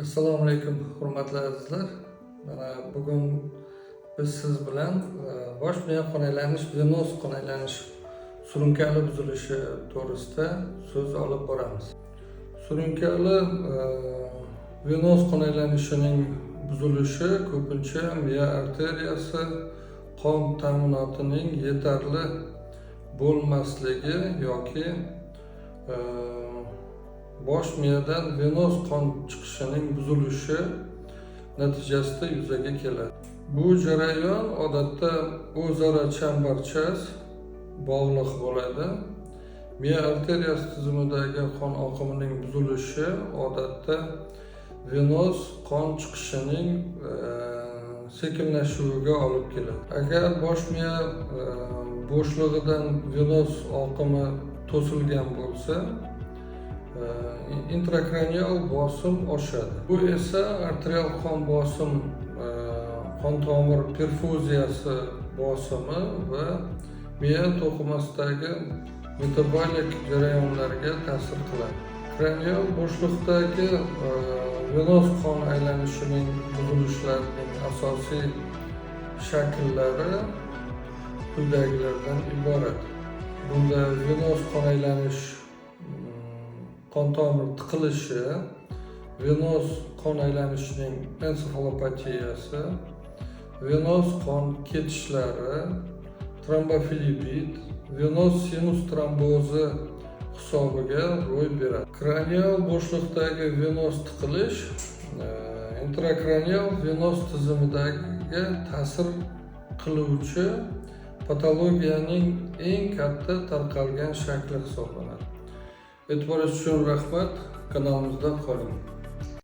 Assalomu alaykum hurmatli azizlar. Mana bugun biz siz bilan bosh miya qon aylanish, venoz qon aylanish surunkali buzilishi to'g'risida so'z olib boramiz. Surunkali venoz qon aylanishining buzilishi ko'pincha miya arteriyasi qon ta'minotining yetarli bo'lmasligi yoki bosh miyadan venoz qon chiqishining buzilishi natijasida yuzaga keladi. Bu jarayon odatda o'zaro chambarchas bog'liq bo'ladi. Miya arteriyasi tizimidagi qon oqimining buzilishi odatda venoz qon chiqishining sekinlashuviga olib keladi. Agar bosh miya bo'shlig'idan venoz oqimi to'silgan bo'lsa, intrakranial bosim oshadi. Bu esa arterial qon bosim, qon tomir perfuziyasi bosimi va miya to'qimasidagi metabolik jarayonlarga ta'sir qiladi. Kranial bo'shliqdagi venoz qon aylanishining buzilishlarining asosiy shakllari quyidagilardan iborat. Bunda venoz qon aylanish, qon tomir tiqilishi, venoz qon aylanishining ensefalopatiyasi, venoz qon ketishlari, trombofilipid, venoz sinus trombozi hisobiga ro'y beradi. Kranial bo'shliqdagi venoz tiqilish intrakranial venoz tizimidagi ta'sir qiluvchi patologiyaning eng katta tarqalgan shakli hisoblanadi. E'tiboringiz uchun rahmat. Kanalimizda qoling.